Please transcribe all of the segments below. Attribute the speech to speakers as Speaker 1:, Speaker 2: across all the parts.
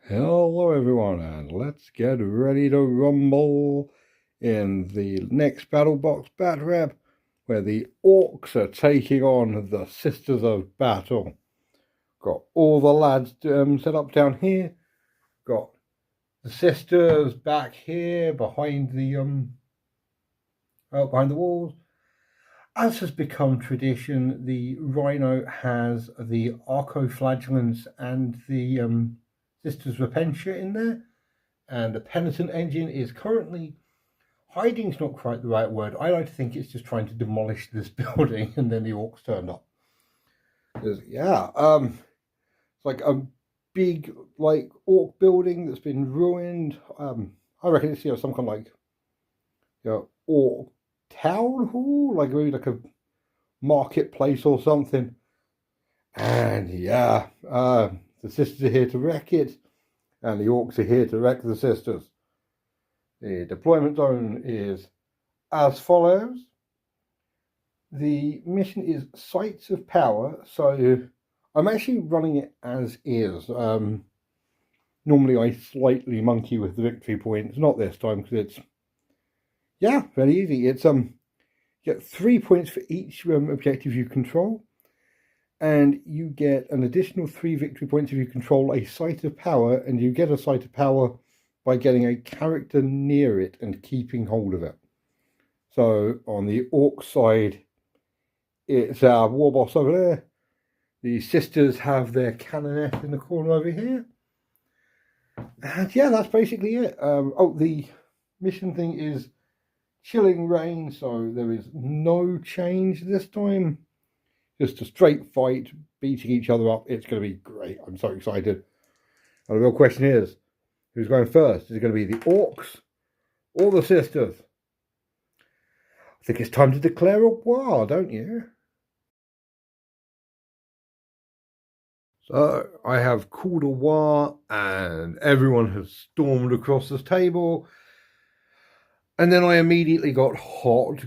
Speaker 1: Hello everyone, and let's get ready to rumble in the next battle box Batrep, where the Orks are taking on the Sisters of Battle. Got all the lads set up down here. Got the sisters back here behind the behind the walls. As has become tradition, the Rhino has the Arcoflagellants and the Sisters Repentia in there, and the Penitent engine is currently hiding. Is not quite the right word. I like to think it's just trying to demolish this building, and then the Orks turned up. Yeah, it's like a big Ork building that's been ruined. I reckon it's some kind of Ork town hall, maybe like a marketplace or something. And yeah, the sisters are here to wreck it, and the Orks are here to wreck the sisters. The deployment zone is as follows. The mission is Sites of Power, so I'm actually running it as is. Normally I slightly monkey with the victory points, not this time because it's very easy. It's you get 3 points for each objective you control, and you get an additional 3 victory points if you control a site of power, and you get a site of power by getting a character near it and keeping hold of it. So on the Orc side, it's our war boss over there. The sisters have their canoness in the corner over here. And yeah, that's basically it. The mission thing is chilling rain, so there is no change this time. Just a straight fight, beating each other up. It's going to be great. I'm so excited. And the real question is, who's going first? Is it going to be the Orks or the sisters? I think it's time to declare a war, don't you? So I have called a war, and everyone has stormed across this table. And then I immediately got hot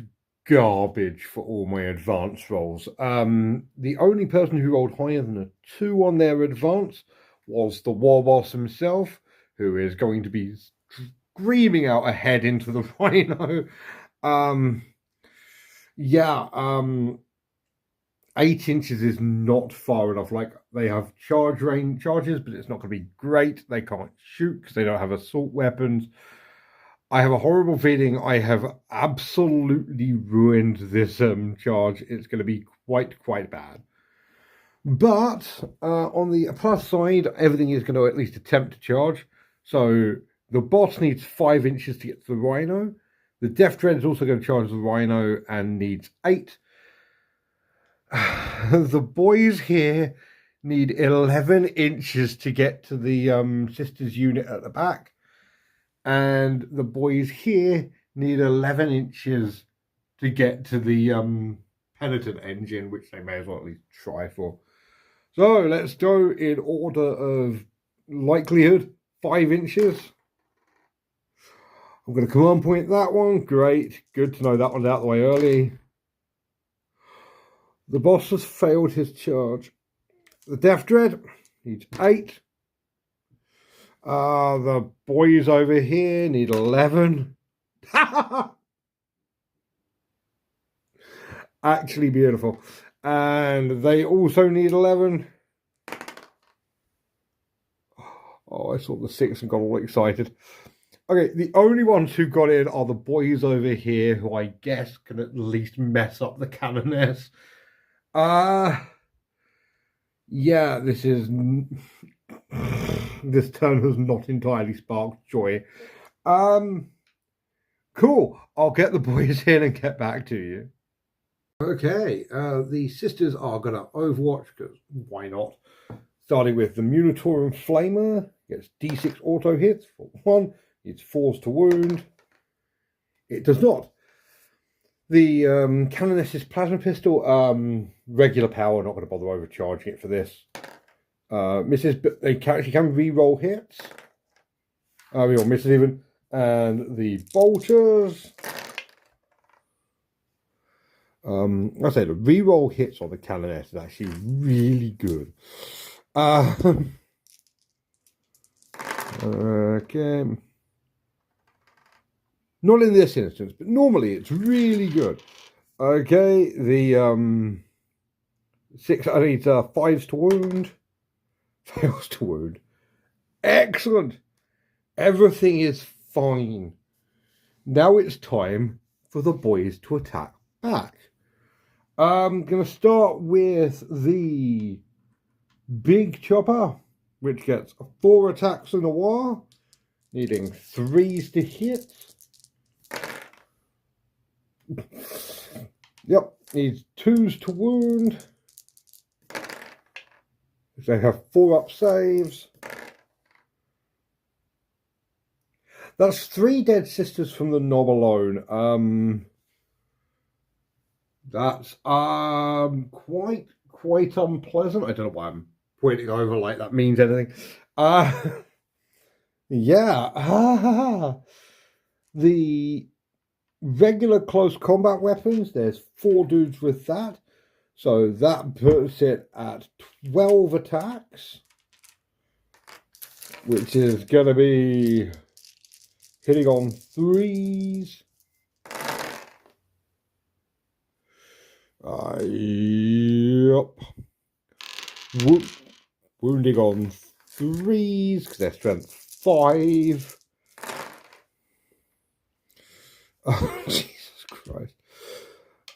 Speaker 1: garbage for all my advance rolls. The only person who rolled higher than a 2 on their advance was the war boss himself, who is going to be screaming out ahead into the Rhino. 8 inches is not far enough. They have charge range charges, but it's not going to be great. They can't shoot because they don't have assault weapons. I have a horrible feeling I have absolutely ruined this charge. It's going to be quite bad. But on the plus side, everything is going to at least attempt to charge. So the boss needs 5 inches to get to the Rhino. The Death Dread is also going to charge the Rhino and needs 8. The boys here need 11 inches to get to the sisters unit at the back. And the boys here need 11 inches to get to the Penitent engine, which they may as well at least try for. So let's go in order of likelihood. 5 inches. I'm going to command point that one. Great. Good to know that one's out of the way early. The boss has failed his charge. The Death Dread needs 8. The boys over here need 11. Actually beautiful. And they also need 11. Oh, I saw the 6 and got all excited. Okay, the only ones who got in are the boys over here, who I guess can at least mess up the canoness. Yeah, this turn has not entirely sparked joy. Cool. I'll get the boys in and get back to you. Okay, the sisters are going to Overwatch, because why not? Starting with the Munitorum Flamer. Gets D6 auto hits for 1. It's 4s to wound. It does not. The Canoness's Plasma Pistol, regular power, not going to bother overcharging it for this. Misses, but they actually can re-roll hits. Re-roll misses even. And the bolters. I say the re-roll hits on the Canoness is actually really good. Okay. Not in this instance, but normally it's really good. Okay, the 6, I need 5s to wound. Fails to wound. Excellent. Everything is fine. Now it's time for the boys to attack back. I'm going to start with the big chopper, which gets 4 attacks in a war, needing 3s to hit. Yep, needs 2s to wound. They have 4 up saves. That's 3 dead sisters from the knob alone. That's quite unpleasant. I don't know why I'm pointing over like that means anything. Yeah. The regular close combat weapons, there's 4 dudes with that. So that puts it at 12 attacks, which is going to be hitting on 3s. Yep. Wounding on 3s because they're strength 5. Oh, Jesus Christ.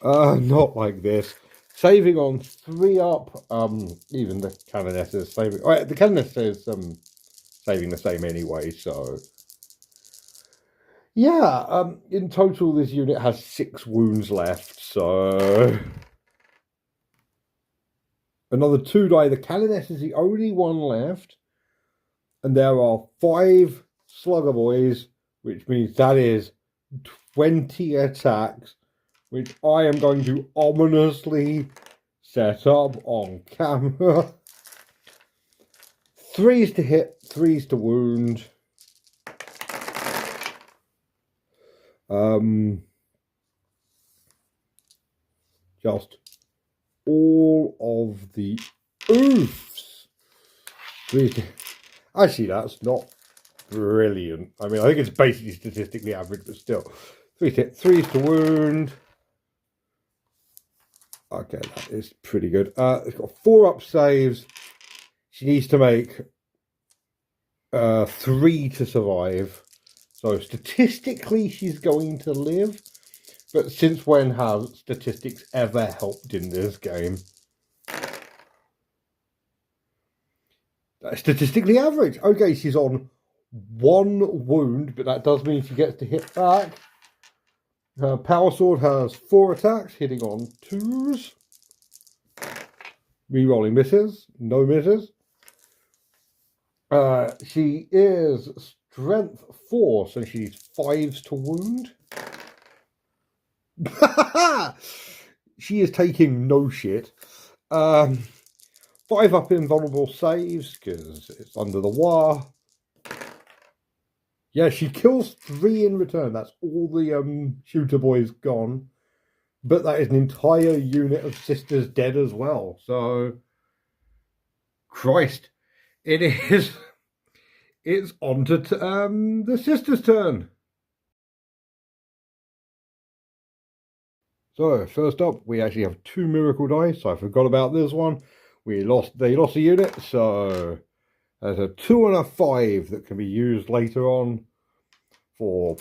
Speaker 1: Not like this. Saving on 3 up. Even the Canoness is saving. Oh, the Canoness is saving the same anyway, so. Yeah, in total this unit has 6 wounds left, so. Another 2 die. The Canoness is the only one left. And there are 5 Slugger Boys, which means that is 20 attacks, which I am going to ominously set up on camera. 3s to hit, 3s to wound. Just all of the oofs. Actually, that's not brilliant. I mean, I think it's basically statistically average, but still. 3s to wound. Okay, that is pretty good. It's got 4 up saves. She needs to make 3 to survive. So statistically, she's going to live. But since when have statistics ever helped in this game? Statistically average. Okay, she's on 1 wound, but that does mean she gets to hit back. Her power sword has 4 attacks, hitting on 2s. Rerolling misses. No misses. She is strength 4, so she needs 5s to wound. She is taking no shit. 5 up invulnerable saves, because it's under the wire. Yeah, she kills 3 in return. That's all the shooter boys gone. But that is an entire unit of sisters dead as well. So, Christ, it's on to the sisters' turn. So, first up, we actually have 2 miracle dice. I forgot about this one. They lost a unit, so there's a 2 and a 5 that can be used later on for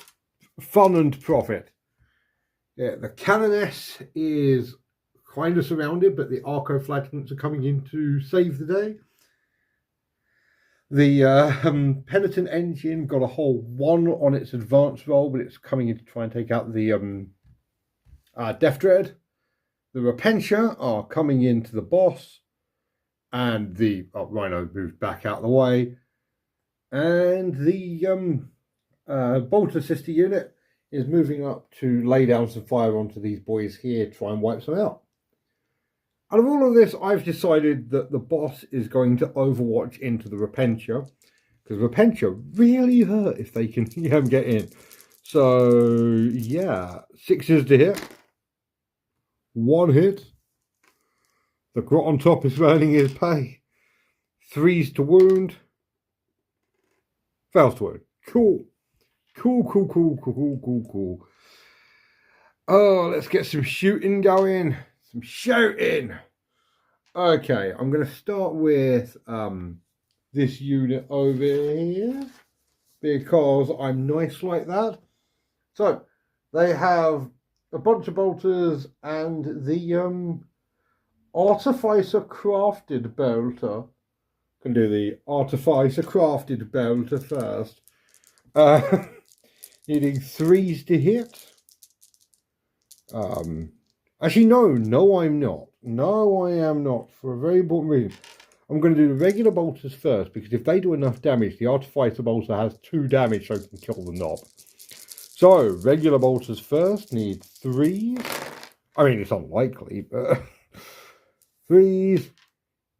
Speaker 1: fun and profit. Yeah, the Canoness is kind of surrounded, but the Arco-Flagellants are coming in to save the day. The Penitent Engine got a whole 1 on its advanced roll, but it's coming in to try and take out the Death Dread. The Repentia are coming into the boss, and the Rhino moves back out of the way. And the Bolter Sister unit is moving up to lay down some fire onto these boys here, try and wipe them out. Out of all of this, I've decided that the boss is going to overwatch into the Repentia, because Repentia really hurt if they can get in. So, yeah, 6s to hit. 1 hit. The Grot on top is earning his pay. 3s to wound. Fails to wound. Cool. Cool. Oh, let's get some shooting going. Some shouting. Okay, I'm going to start with this unit over here because I'm nice like that. So they have a bunch of bolters and the Artificer Crafted Bolter. Can do the Artificer Crafted Bolter first. Needing 3s to hit. Actually, no, I'm not. No, I am not, for a very important reason. I'm going to do the regular bolters first, because if they do enough damage, the Artificer Bolter has 2 damage, so it can kill the knob. So, regular bolters first, need 3s. I mean, it's unlikely, but 3s.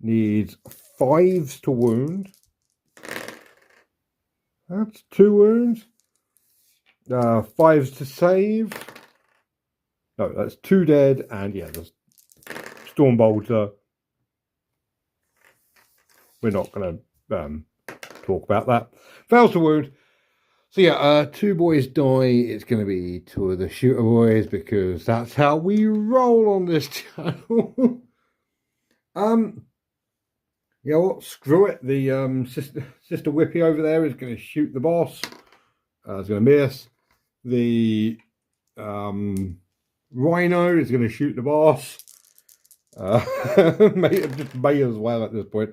Speaker 1: Needs 5s to wound. That's 2 wounds. 5s to save. No, that's 2 dead, and yeah, there's Storm Bolter. We're not going to talk about that. Fails to wound. So yeah, 2 boys die. It's going to be 2 of the shooter boys, because that's how we roll on this channel. You know what? Screw it. The sister Whippy over there is going to shoot the boss. It's going to miss. The Rhino is going to shoot the boss. May as well at this point.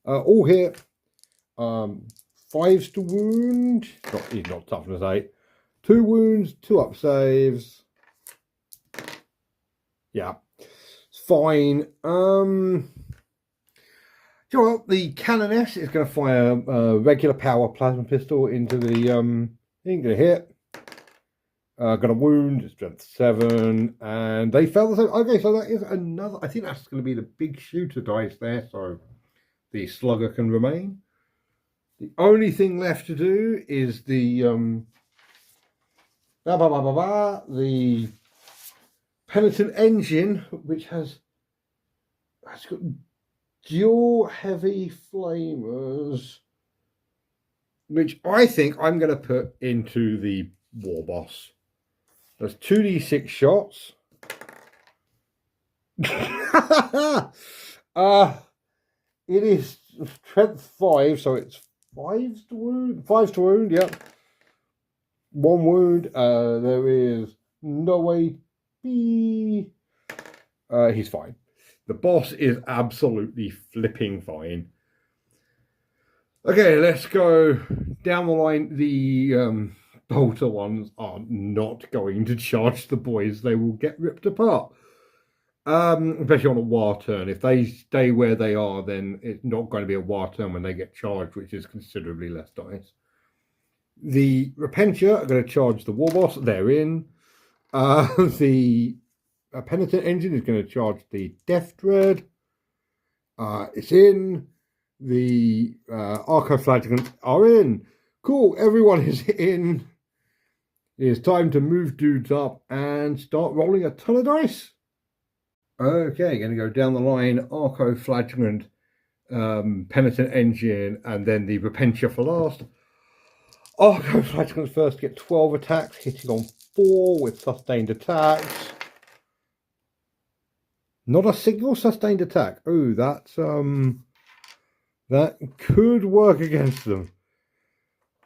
Speaker 1: All hit. 5s to wound. He's not toughness 8. 2 wounds, 2 up saves. Yeah, it's fine. Do you know what? The Canoness is going to fire a regular power plasma pistol into the ain't going to hit. Got a wound, strength 7, and they fell the same. Okay, so that is another. I think that's going to be the big shooter dice there, so the slugger can remain. The only thing left to do is the the Penitent Engine, which has got dual heavy flamers, which I think I'm going to put into the war boss. There's 2d6 shots. It is strength 5, so it's 5s to wound. 5s to wound, yep. 1 wound. There is no AP. He's fine. The boss is absolutely flipping fine. Okay, let's go down the line. The bolter ones are not going to charge the boys. They will get ripped apart. Especially on a war turn. If they stay where they are, then it's not going to be a war turn when they get charged, which is considerably less dice. The Repentia are going to charge the war boss. They're in. The Penitent Engine is going to charge the Death Dread. It's in. The Arco-Flagellants are in. Cool, everyone is in. It is time to move dudes up and start rolling a ton of dice. Okay, going to go down the line. Arco-Flagellant, Penitent Engine, and then the Repentia for last. Arco-Flagellants first get 12 attacks, hitting on 4 with sustained attacks. Not a single sustained attack. Oh, that's that could work against them.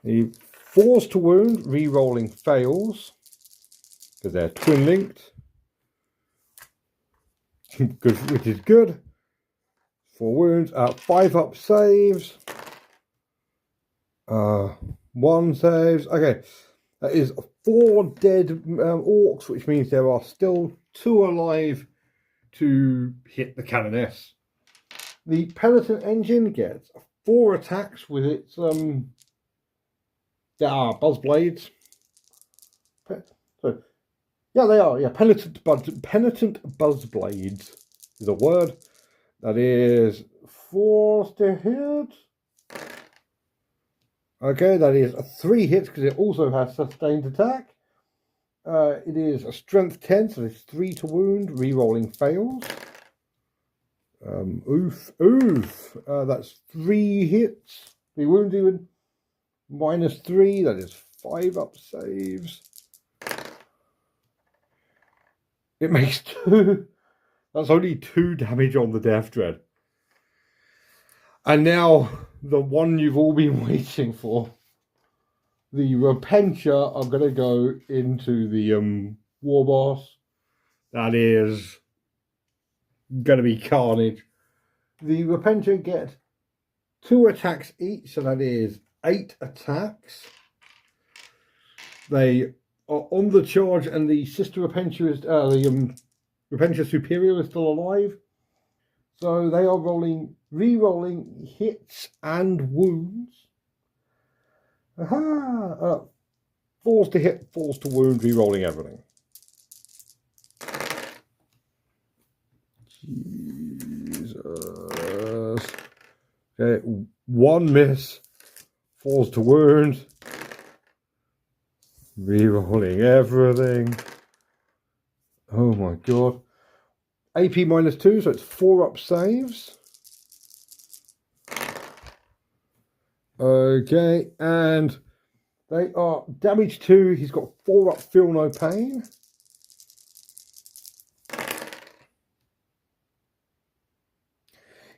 Speaker 1: The 4s to wound, re-rolling fails because they're twin linked. Good, which is good. 4 wounds, 5 up saves. 1 saves. Okay, that is 4 dead orcs, which means there are still 2 alive to hit the Canoness. The Penitent Engine gets 4 attacks with its buzz blades. So, yeah, they are. Yeah, penitent buzz blades is a word. That is 4 to hit. Okay, that is 3 hits because it also has sustained attack. It is a strength 10, so it's 3 to wound. Re-rolling fails. Oof. That's 3 hits. 3 wounds even. -3, that is 5 up saves. It makes 2. That's only 2 damage on the Death Dread. And now, the one you've all been waiting for. The Repentia are going to go into the War Boss. That is going to be carnage. The Repentia get 2 attacks each, so that is 8 attacks. They are on the charge, and the Sister Repentia is the Repentia Superior is still alive. So they are re-rolling hits and wounds. Aha! Falls to hit, falls to wound, re-rolling everything. Jesus. Okay, 1 miss, falls to wound, re-rolling everything. Oh my god. AP -2, so it's 4 up saves. Okay, and they are damage 2. He's got 4 up, feel no pain.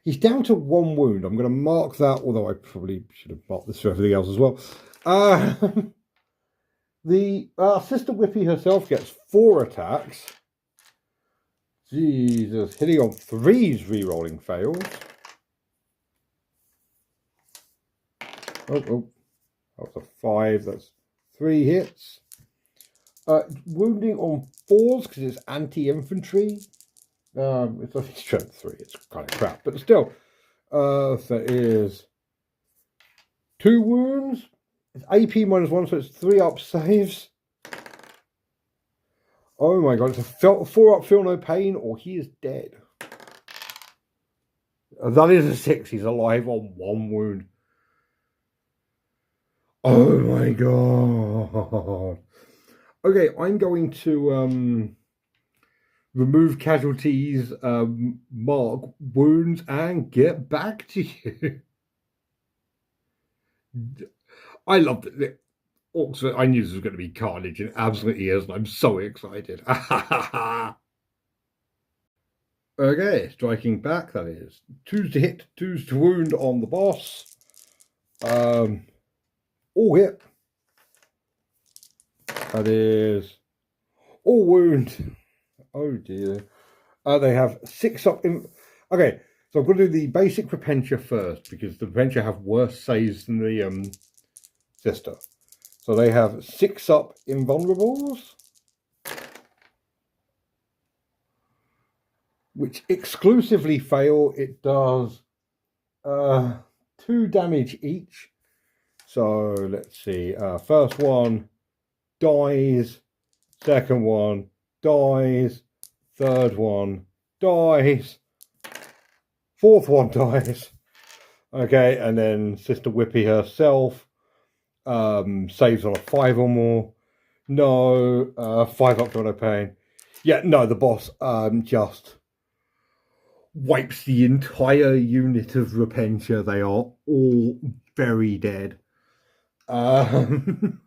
Speaker 1: He's down to 1 wound. I'm going to mark that, although I probably should have marked this for everything else as well. The Sister Whippy herself gets 4 attacks. Jesus, hitting on 3s, re-rolling fails. Oh, that was a 5. That's 3 hits. Wounding on 4s because it's anti-infantry. It's only strength 3. It's kind of crap, but still. That is 2 wounds. It's AP -1, so it's 3 up saves. Oh my god, it's a 4 up, feel no pain, or he is dead. That is a 6. He's alive on 1 wound. Oh my god. Okay, I'm going to remove casualties, mark wounds, and get back to you. I loved it. Orks, I knew this was going to be carnage, and it absolutely is, and I'm so excited. Okay, striking back, that is 2s to hit, 2s to wound on the boss. All hit. That is all wound. Oh dear. They have 6 up in... Okay, so I'm going to do the basic Repentia first, because the Repentia have worse saves than the Sister. So they have 6 up invulnerables, which exclusively fail. It does 2 damage each. So let's see. First one dies. Second one dies. Third one dies. Fourth one dies. Okay, and then Sister Whippy herself saves on a 5 or more. No, 5 up to no pain. Yeah, no, the boss just wipes the entire unit of Repentia. They are all very dead. At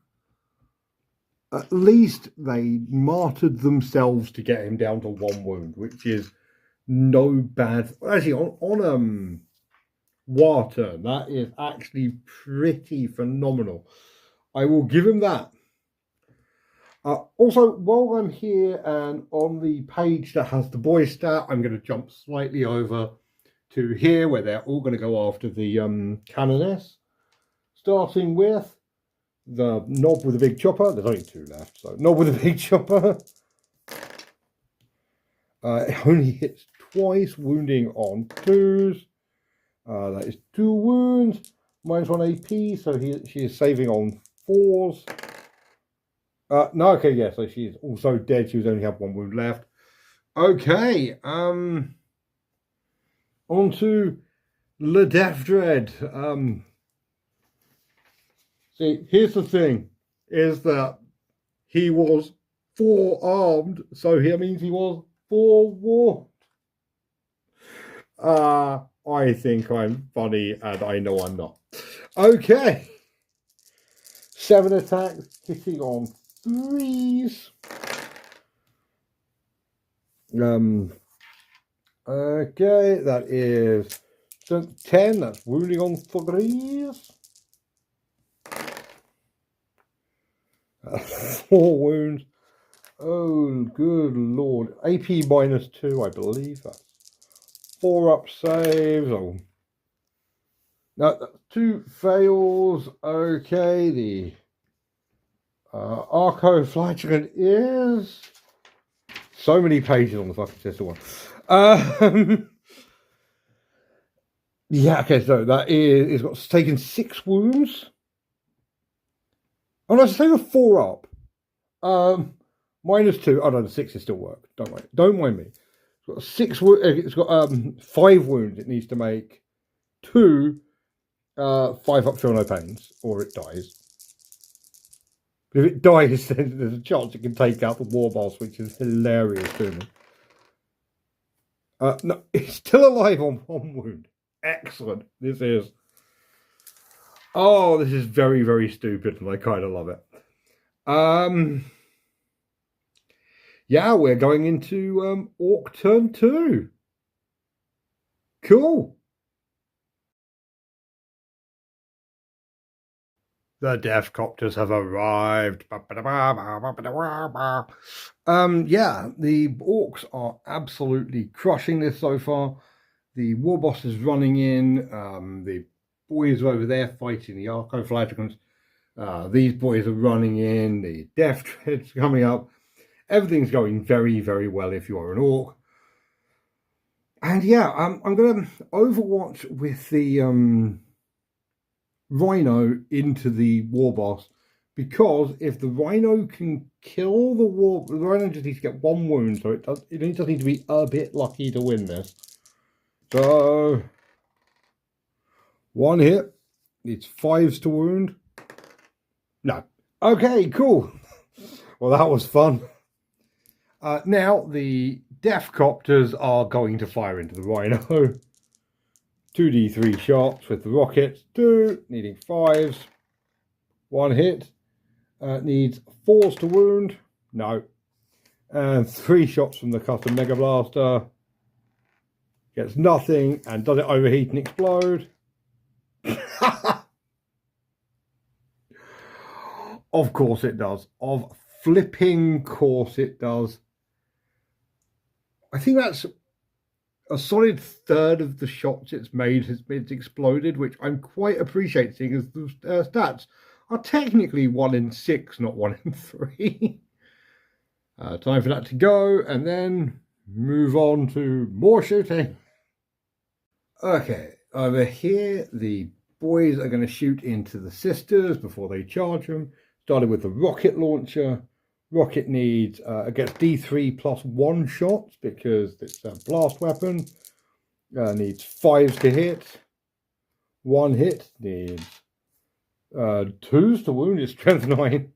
Speaker 1: least they martyred themselves to get him down to 1 wound, which is no bad. Actually, on War turn, that is actually pretty phenomenal. I will give him that. Also, while I'm here and on the page that has the boy stat, I'm going to jump slightly over to here where they're all going to go after the Canoness. Starting with the Knob with a big chopper. There's only 2 left, so Knob with a big chopper. It only hits twice, wounding on 2s. That is 2 wounds, -1 AP, so she is saving on 4s. No, okay, yeah, so she's also dead. She was only have 1 wound left. Okay, on to Le Death Dread. See, here's the thing, is that he was 4-armed, so that means he was 4-warned. I think I'm funny, and I know I'm not. Okay. 7 attacks, hitting on 3s. Okay, that is 10. That's wounding on 3s. 4 wounds. Oh, good lord. AP -2, I believe. That's 4 up saves. Oh. No, that's 2 fails. Okay, the Arco Flagellant is... So many pages on the fucking system one. Yeah, okay, so that is... It's got taken 6 wounds. Oh no, it's taken 4 up. -2. Oh no, the 6 is still work. Don't worry. Don't mind me. It's got 6. It's got 5 wounds. It needs to make 2 5 up, feel no pains, or it dies. If it dies, then there's a chance it can take out the war boss, which is hilarious to me. No, it's still alive on 1 wound. Excellent. This is... Oh, this is very, very stupid, and I kind of love it. Yeah, we're going into Orc turn 2. Cool. The death copters have arrived. Yeah, the Orcs are absolutely crushing this so far. The war boss is running in. The boys are over there fighting the Arco Flagellants. These boys are running in. The death tread's coming up. Everything's going very, very well if you are an Orc. And yeah, I'm going to Overwatch with the Rhino into the war boss, because if the Rhino can kill the Rhino just needs to get 1 wound, so it does need to be a bit lucky to win this. So 1 hit, needs 5s to wound. No. Okay, cool. Well, that was fun. Now the death copters are going to fire into the Rhino. 2d3 shots with the rockets. 2, needing 5s. 1 hit. Needs 4s to wound. No. And 3 shots from the custom Mega Blaster. Gets nothing. And does it overheat and explode? Of course it does. Of flipping course it does. I think that's a solid 1/3 of the shots it's made has been exploded, which I'm quite appreciating, as the stats are technically 1 in 6, not 1 in 3. Time for that to go, and then move on to more shooting. Okay, over here, the boys are going to shoot into the sisters before they charge them. Started with the rocket launcher. Rocket needs against D3 plus 1 shots because it's a blast weapon. Needs 5s to hit. 1 hit. Needs 2s to wound. It's strength 9.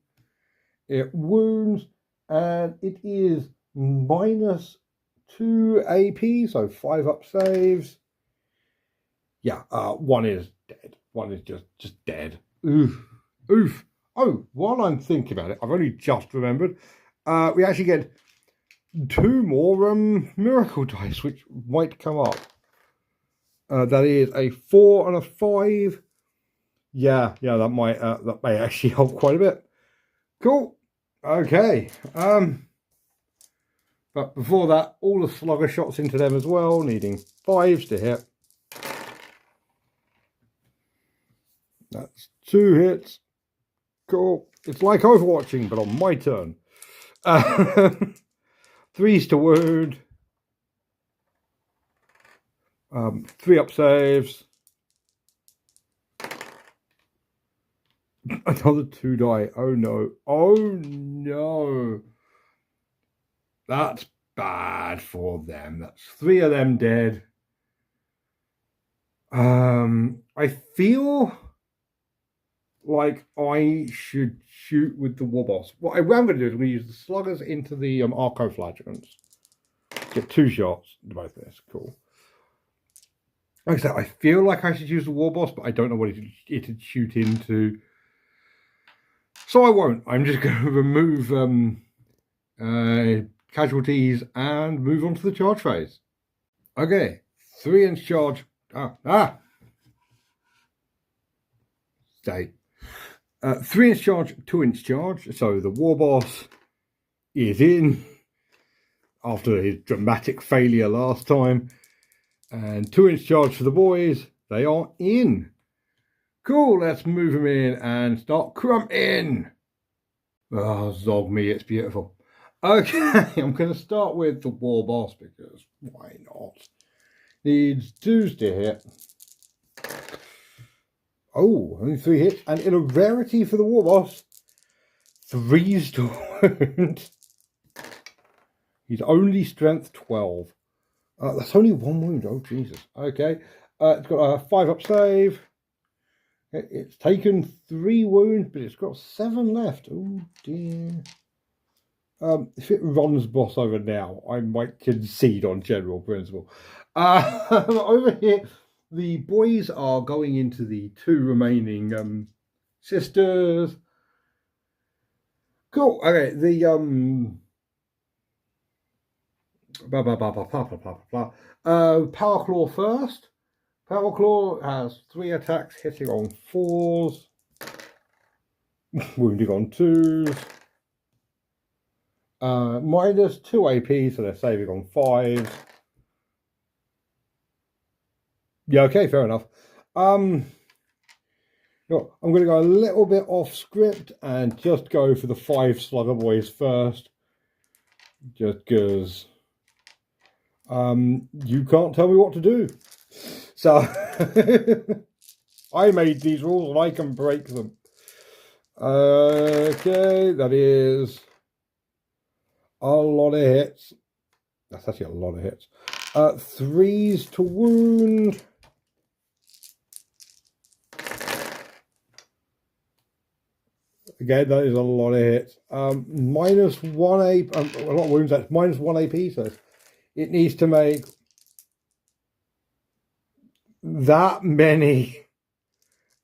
Speaker 1: It wounds, and it is -2 AP, so 5 up saves. Yeah, 1 is dead. 1 is just dead. Oof. Oof. Oh, while I'm thinking about it, I've only just remembered, we actually get 2 more miracle dice, which might come up. That is a 4 and a 5. Yeah, that may actually help quite a bit. Cool. Okay. But before that, all the slugger shots into them as well, needing 5s to hit. That's 2 hits. Cool. It's like Overwatching, but on my turn. 3s to wound. 3 up saves. Another 2 die. Oh no. Oh no. That's bad for them. That's 3 of them dead. I feel like I should shoot with the war boss. What I'm going to do is I'm going to use the sluggers into the Arco Flagellants. Get 2 shots into both of this. Cool. Like I said, I feel like I should use the war boss, but I don't know what it'd shoot into. So I won't. I'm just going to remove casualties and move on to the charge phase. Okay, 3-inch charge. Stay. 3-inch charge, 2-inch charge. So the war boss is in after his dramatic failure last time. And 2-inch charge for the boys. They are in. Cool, let's move them in and start crumping. Oh, zog me, it's beautiful. Okay, I'm going to start with the war boss because why not? Needs 2s to hit. Oh, only 3 hits. And in a rarity for the war boss, 3s to wound. He's only strength 12. That's only 1 wound. Oh, Jesus. Okay. It's got a 5-up save. It's taken 3 wounds, but it's got 7 left. Oh, dear. If it runs boss over now, I might concede on general principle. Over here, the boys are going into the 2 remaining sisters. Cool. Okay, the Power Claw first. Power Claw has 3 attacks, hitting on 4s, wounding on 2s. Minus 2 AP, so they're saving on 5s. Yeah, okay, fair enough. Look, I'm going to go a little bit off script and just go for the 5 Slugger Boys first. Just because you can't tell me what to do. So, I made these rules and I can break them. Okay, that is a lot of hits. That's actually a lot of hits. 3s to wound. Again, that is a lot of hits. Minus 1 AP, a lot of wounds, that's minus 1 AP, so it needs to make that many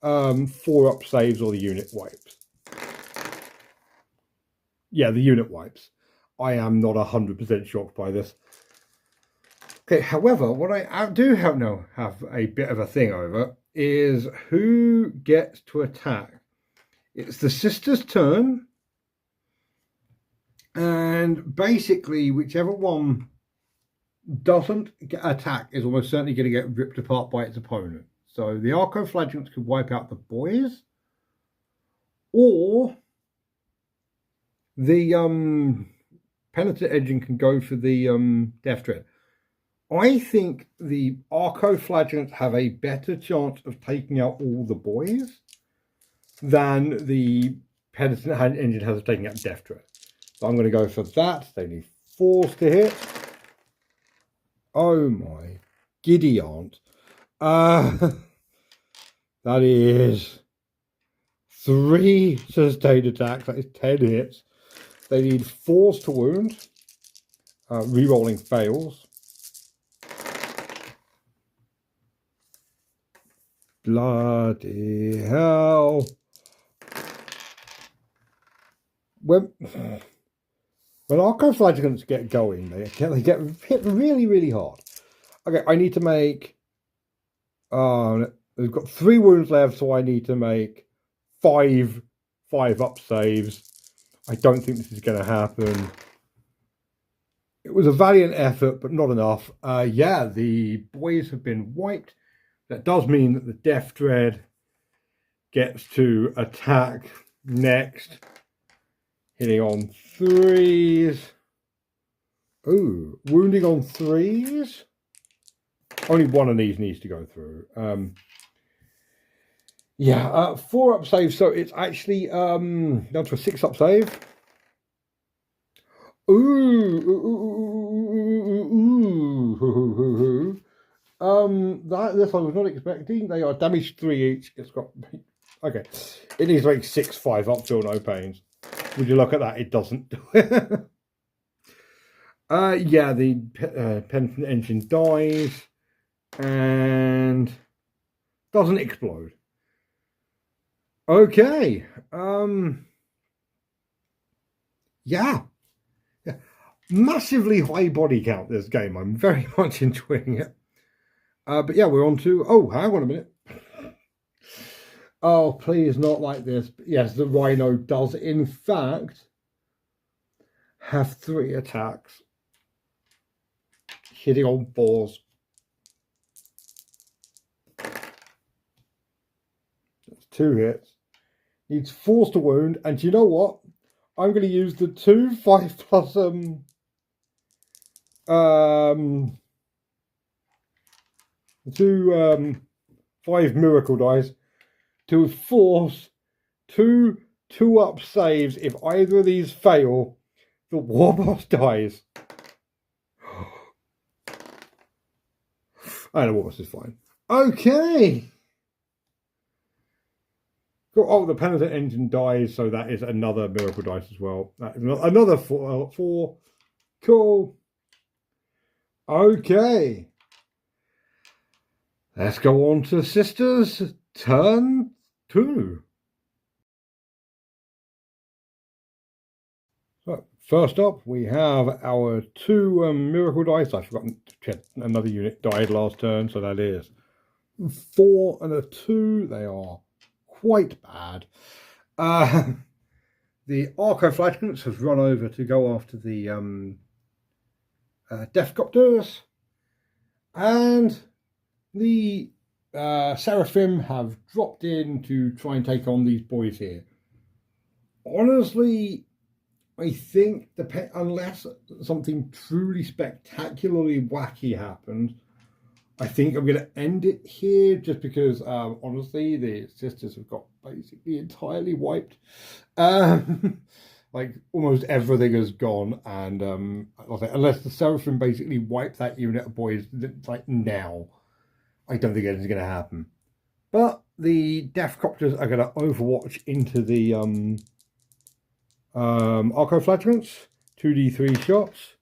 Speaker 1: 4-up saves or the unit wipes. Yeah, the unit wipes. I am not 100% shocked by this. Okay, however, what I do have a bit of a thing over is who gets to attack. It's the sister's turn, and basically whichever one doesn't attack is almost certainly going to get ripped apart by its opponent. So the Arco-Flagellants could wipe out the boys, or the Penitent Engine can go for the Death Dread. I think the Arco-Flagellants have a better chance of taking out all the boys than the Penitent Engine has of taking out Death Dread. So I'm going to go for that. They need 4s to hit. Oh my giddy aunt. That is 3 sustained attacks. That is 10 hits. They need 4s to wound. Rerolling fails. Bloody hell. When Arco-Flagellants get going, they get hit really, really hard. Okay, I need to make... they've got 3 wounds left, so I need to make 5 up saves. I don't think this is going to happen. It was a valiant effort, but not enough. Yeah, the boys have been wiped. That does mean that the Death Dread gets to attack next. Hitting on 3s. Ooh, wounding on 3s. Only one of these needs to go through. Yeah, 4-up save. So it's actually down to a 6-up save. This I was not expecting. They are damaged 3 each. It's got okay. It needs to make 6 5-up. Feel no pains. Would you look at that? It doesn't do it. Yeah, the Penitent Engine dies and doesn't explode. Okay. yeah. Massively high body count this game. I'm very much enjoying it. But yeah, we're on to... Oh, hang on a minute. Oh, please, not like this. But yes, the Rhino does, in fact, have 3 attacks. Hitting on 4s. That's 2 hits. Needs 4s to wound. And you know what? I'm going to use the 2 5+ the 2 5 miracle dice to force 2 2-up saves. If either of these fail, the Warboss dies. I know Warboss is fine. Okay. Cool. Oh, the penitent engine dies, so that is another miracle dice as well. That is another 4. Cool. Okay. Let's go on to Sisters turn 2. So, first up, we have our 2 miracle dice. I've forgotten another unit died last turn, so that is 4 and a 2. They are quite bad. The Arcoflagellants has run over to go after the Deathcopters, and the Seraphim have dropped in to try and take on these boys here. Honestly, I think unless something truly spectacularly wacky happens, I think I'm going to end it here, just because honestly the Sisters have got basically entirely wiped. Like almost everything has gone, and unless the Seraphim basically wipe that unit of boys like now, I don't think anything's going to happen. But the Deathcopters are going to overwatch into the Arcoflagellants. 2d3 shots.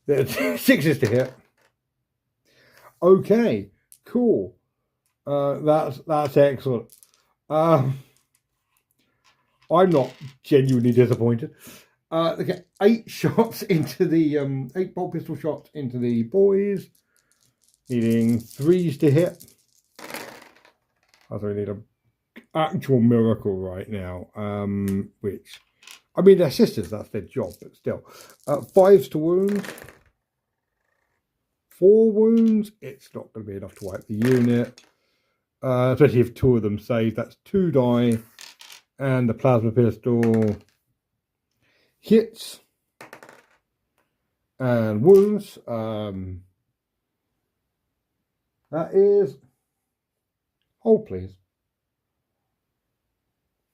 Speaker 1: There's 6s to hit. Okay, cool. That's excellent. I'm not genuinely disappointed. They get 8 shots into the 8 bolt pistol shots into the boys, needing 3s to hit. I really need an actual miracle right now. Which, I mean, they're Sisters, that's their job, but still. 5s to wound. 4 wounds. It's not going to be enough to wipe the unit. Especially if 2 of them save. That's 2 die. And the plasma pistol hits and wounds. That is... Hold, please.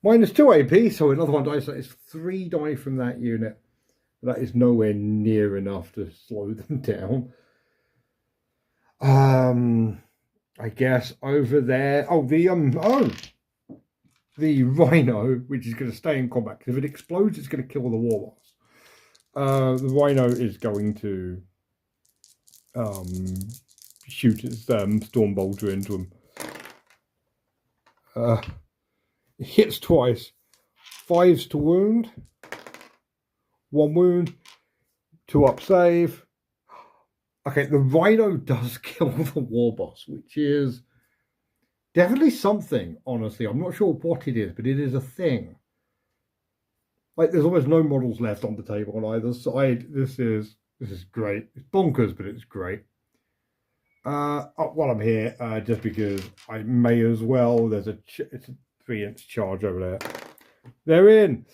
Speaker 1: -2 AP, so another 1 dice. That is 3 die from that unit. That is nowhere near enough to slow them down. I guess over there. Oh, the Rhino, which is going to stay in combat, because if it explodes, it's going to kill the Warboss. The Rhino is going to shoot its storm bolter into him. It hits twice. 5s to wound. 1 wound. 2-up save. Okay, the Rhino does kill the Warboss, which is definitely something, honestly. I'm not sure what it is, but it is a thing. Like, there's almost no models left on the table on either side. This is great. It's bonkers, but it's great. While I'm here, just because I may as well, it's a 3-inch charge over there. They're in.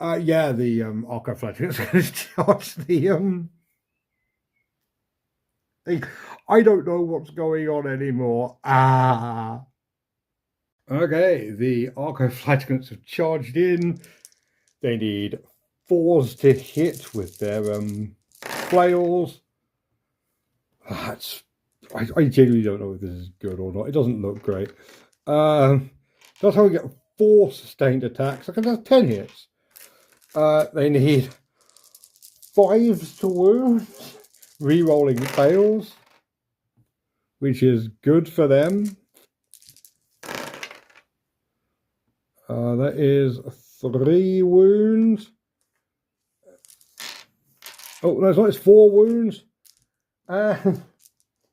Speaker 1: Yeah, the Arcoflagellants going to charge the I don't know what's going on anymore. Okay, the Arcoflagellants have charged in. They need 4s to hit with their flails. I genuinely don't know if this is good or not. It doesn't look great. That's how we get 4 sustained attacks. I can have 10 hits. They need 5s to wound. Re-rolling fails, which is good for them. That is 3 wounds. Oh, no, it's not. It's 4 wounds. And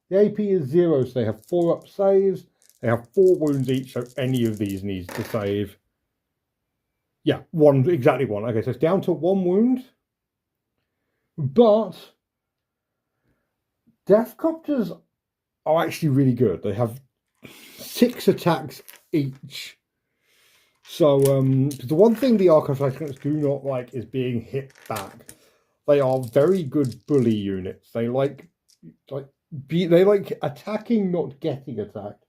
Speaker 1: the AP is 0, so they have 4 up saves. They have 4 wounds each, so any of these needs to save. Yeah, exactly 1. Okay, so it's down to 1 wound. But Deathcopters are actually really good. They have 6 attacks each. So the one thing the Archoflagellants do not like is being hit back. They are very good bully units. They like attacking, not getting attacked.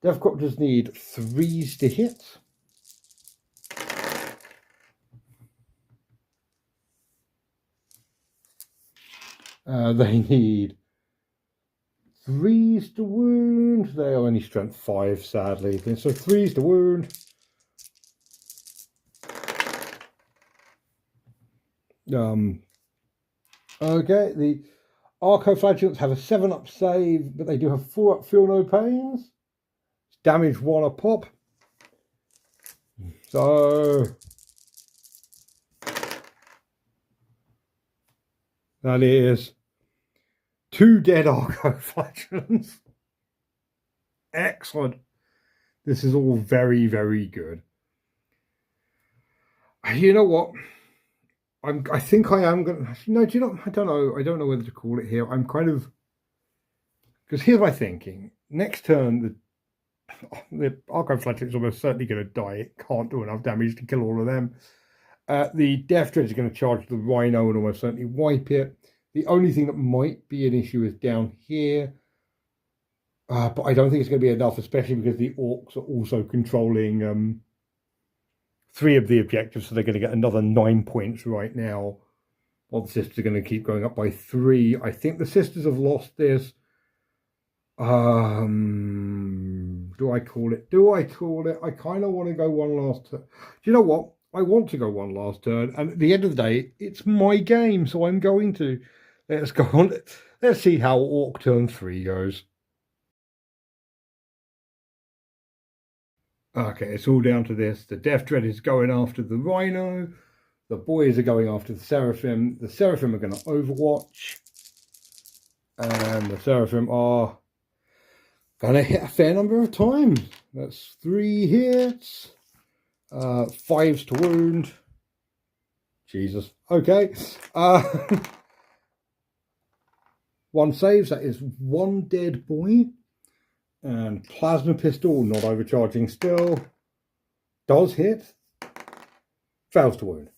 Speaker 1: Deathcopters need 3s to hit. They need 3s to wound. They are only strength 5, sadly. So 3s to wound. Okay, the Archoflagellants have a 7-up save, but they do have 4-up feel no pains. Damage 1 a pop. So that is 2 dead Archoflagellants. Excellent. This is all very, very good. You know what? I think I am going to... No, do you know? I don't know. I don't know whether to call it here. I'm kind of... Because here's my thinking. Next turn, the Archoflagellant is almost certainly going to die. It can't do enough damage to kill all of them. The Death Dread is going to charge the Rhino and almost certainly wipe it. The only thing that might be an issue is down here. But I don't think it's going to be enough, especially because the Orks are also controlling 3 of the objectives, so they're going to get another 9 points right now. While the Sisters are going to keep going up by 3. I think the Sisters have lost this. Do I call it? Do I call it? I kind of want to go one last turn. Do you know what? I want to go one last turn, and at the end of the day, it's my game, so I'm going to. Let's go on. Let's see how Orc turn 3 goes. Okay, it's all down to this. The Death Dread is going after the Rhino. The boys are going after the Seraphim. The Seraphim are going to Overwatch. And the Seraphim are going to hit a fair number of times. That's 3 hits. 5s to wound. Jesus. Okay. 1 saves. That is 1 dead boy. And Plasma Pistol, not overcharging still. Does hit. Fails to wound.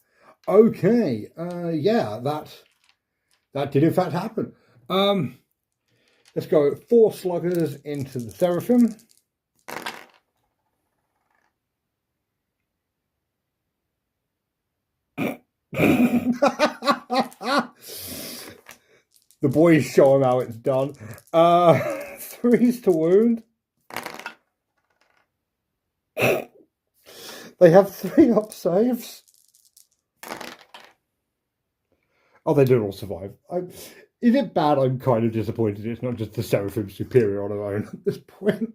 Speaker 1: Okay. Yeah, that did in fact happen. Let's go 4 sluggers into the Seraphim. The boys show them how it's done. 3s to wound. They have 3-up saves. Oh, they don't all survive. Is it bad? I'm kind of disappointed it's not just the Seraphim superior on their own at this point.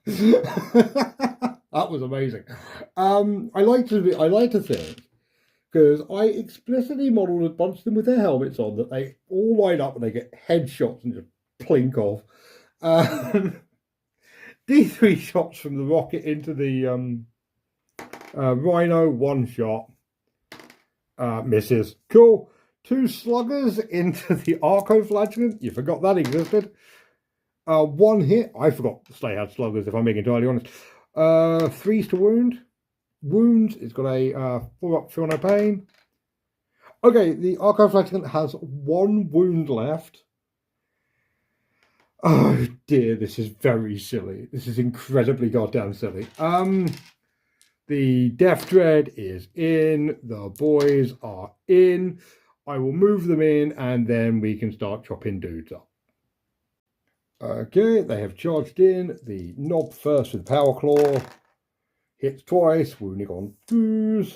Speaker 1: That was amazing. I like to think, because I explicitly modelled a bunch of them with their helmets on, that they all line up and they get headshots and just plink off. D3 shots from the rocket into the Rhino, 1 shot. Misses. Cool. 2 sluggers into the Archoflagellant. You forgot that existed. 1 hit. I forgot Slay had sluggers, if I'm being entirely honest. 3s to wound. Wounds. It's got a 4-up feel no pain. Okay, the Archoflagellant has 1 wound left. Oh dear, this is very silly. This is incredibly goddamn silly. The Death Dread is in. The boys are in. I will move them in, and then we can start chopping dudes up. Okay, they have charged in. The Knob first with Power Claw. Hits twice, wounding on 2s.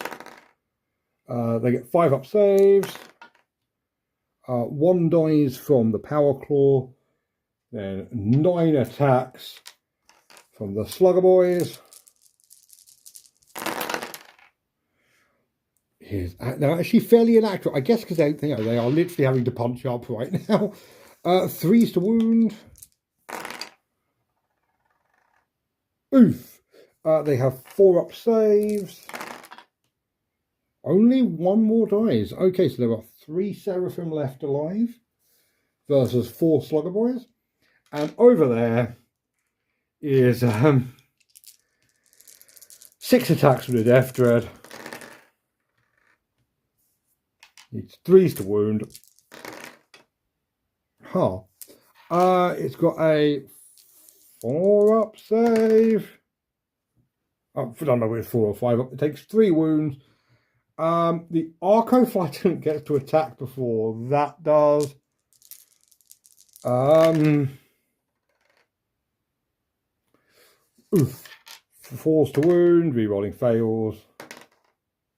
Speaker 1: They get 5-up saves. 1 dies from the Power Claw. Then 9 attacks from the Slugger Boys. They're actually fairly inaccurate, I guess, because they are literally having to punch up right now. 3s to wound. Oof. They have 4-up saves. Only 1 more dies. Okay, so there are 3 Seraphim left alive versus 4 Slugger Boys. And over there is 6 attacks with a Death Dread. It's 3s to wound. Huh. It's got a 4-up save. I don't know whether it's 4 or 5 up. It takes 3 wounds. The Arco-Flagellant gets to attack before that does. Oof. 4s to wound, rerolling fails.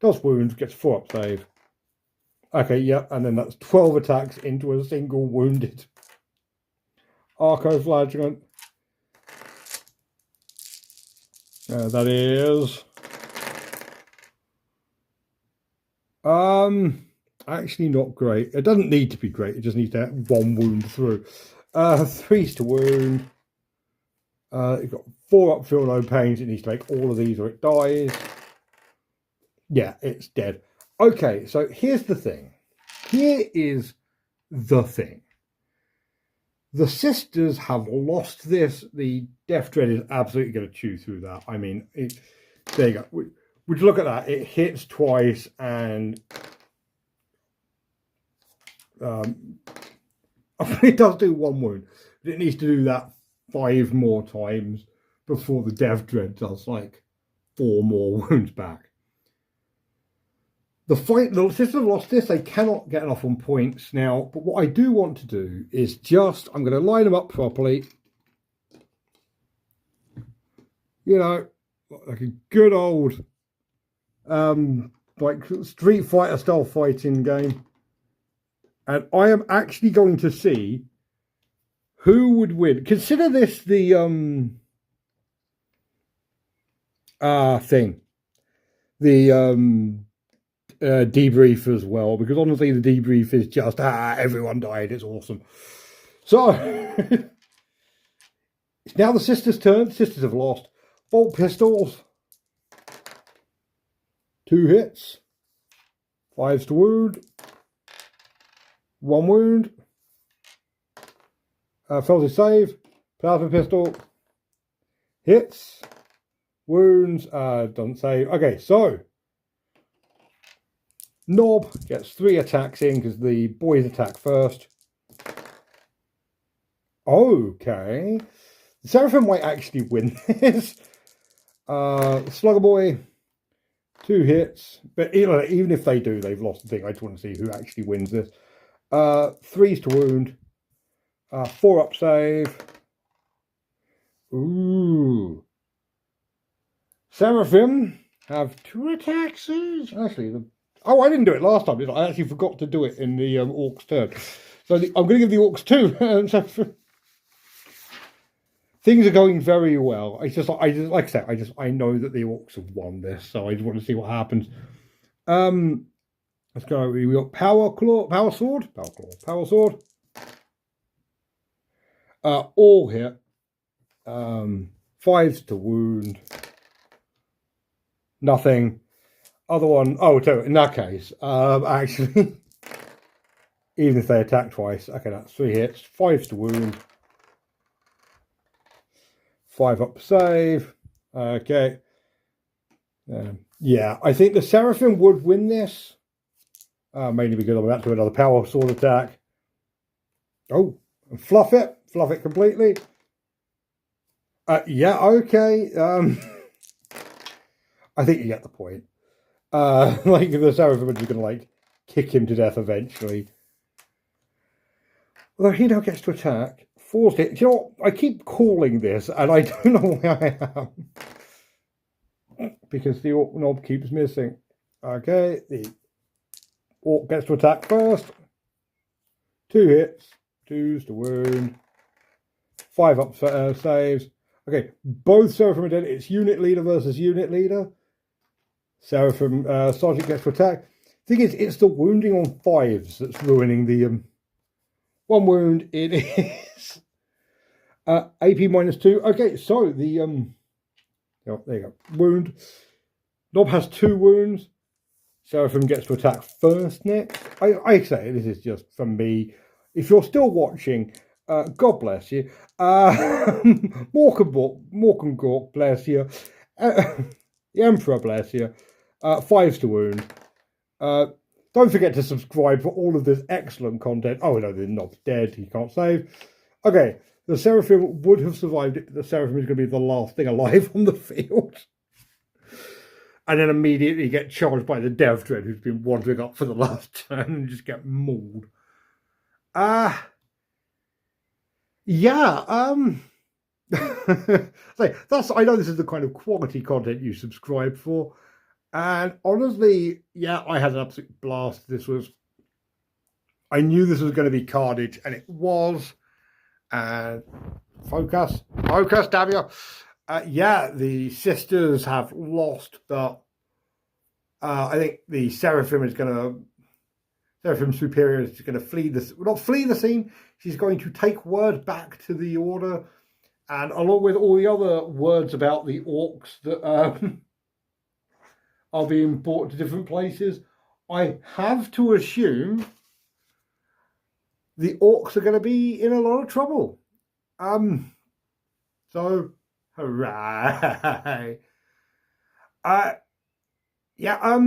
Speaker 1: Does wound, gets 4-up save. Okay, yeah, and then that's 12 attacks into a single wounded Arco-Flagellant. That is actually not great. It doesn't need to be great. It just needs to have 1 wound through. 3s to wound. You've got 4-up feel no pains. It needs to make all of these or it dies. Yeah, it's dead. Okay, so here's the thing. Here is the thing. The sisters have lost this. The Death Dread is absolutely going to chew through that. I mean, there you go. Would you look at that? It hits twice and it does do 1 wound. But it needs to do that 5 more times before the Death Dread does like 4 more wounds back. The sisters have lost this. They cannot get enough on points now. But what I do want to do is I'm going to line them up properly. You know, like a good old, like Street Fighter style fighting game. And I am actually going to see who would win. Consider this the thing. The debrief as well, because honestly the debrief is just everyone died, it's awesome. So it's now the sisters' turn. Sisters have lost. Bolt pistols, 2 hits, 5s to wound, 1 wound, fails to save, plasma pistol, hits, wounds, doesn't save. Okay, so Knob gets 3 attacks in because the boys attack first. Okay. The Seraphim might actually win this. Slugger Boy, 2 hits. But even if they do, they've lost the thing. I just want to see who actually wins this. 3s to wound. 4-up save. Ooh. Seraphim have 2 attacks. Actually, oh, I didn't do it last time. I actually forgot to do it in the Orcs turn. So I'm going to give the Orcs 2. Things are going very well. I just like I said, I know that the Orcs have won this, so I just want to see what happens. Let's go. We got Power Sword. All hit. 5s to wound. Nothing. Other one, so in that case, actually, even if they attack twice, okay, that's 3 hits, 5s to wound, 5-up save, okay. Yeah, I think the Seraphim would win this, mainly because I'm about to do another Power Sword attack. Oh, and fluff it completely. Yeah, okay, I think you get the point. Like the Seraphim are just going to like kick him to death eventually. Although he now gets to attack. Forced it. You know what? I keep calling this and I don't know where I am. Because the Orc knob keeps missing. Okay, the Orc gets to attack first. 2 hits. 2s to wound. 5-up saves. Okay, both Seraphim are dead. It's unit leader versus unit leader. Seraphim Sergeant gets to attack. Thing is, it's the wounding on 5s that's ruining the 1 wound. It is AP -2. Okay, so the oh, there you go. Wound. Nob has 2 wounds. Seraphim gets to attack first next. I say this is just from me. If you're still watching, God bless you. Morkenborg bless you. The Emperor bless you. 5s to wound. Don't forget to subscribe for all of this excellent content. Oh no, the Nob's dead. He can't save. Okay, the Seraphim would have survived it. The Seraphim is going to be the last thing alive on the field. And then immediately get charged by the Dev Dread, who's been wandering up for the last turn, and just get mauled. Yeah. So I know this is the kind of quality content you subscribe for, and honestly, yeah, I had an absolute blast. I knew this was going to be carnage, and it was. And focus, damn you. Yeah, the sisters have lost, but I think the Seraphim Superior is going to not flee the scene. She's going to take word back to the Order, and along with all the other words about the Orks that are being brought to different places, I have to assume the Orks are going to be in a lot of trouble. So. Hooray! Yeah.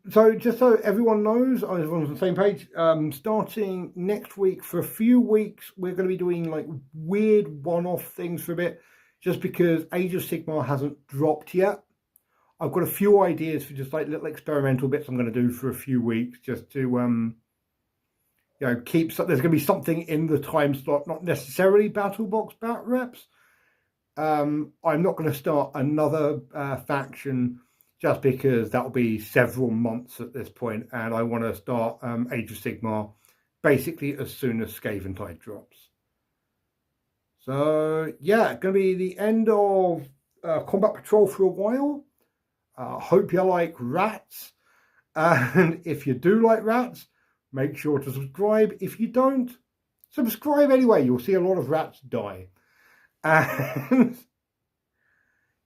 Speaker 1: So just so everyone knows, everyone's on the same page. Starting next week for a few weeks, we're going to be doing like weird one-off things for a bit, just because Age of Sigmar hasn't dropped yet. I've got a few ideas for just like little experimental bits I'm going to do for a few weeks, just to there's going to be something in the time slot, not necessarily BattleBox Batreps. I'm not going to start another faction just because that'll be several months at this point, and I want to start Age of Sigmar basically as soon as Scaventide drops. So yeah, it's going to be the end of Combat Patrol for a while. Hope you like rats, and if you do like rats, make sure to subscribe. If you don't, subscribe anyway. You'll see a lot of rats die. And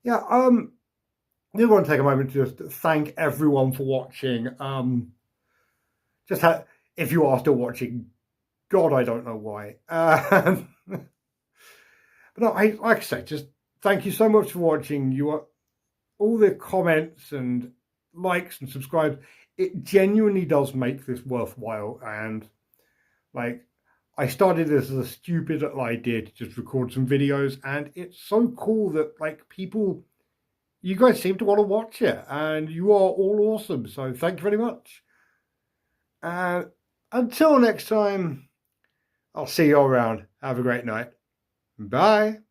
Speaker 1: yeah, I do want to take a moment to just thank everyone for watching. If you are still watching, God, I don't know why. But no, like I say, just thank you so much for watching. All the comments and likes and subscribes. It genuinely does make this worthwhile, and like I started this as a stupid little idea to just record some videos, and it's so cool that like you guys seem to want to watch it, and you are all awesome. So thank you very much. Until next time, I'll see you all around. Have a great night. Bye.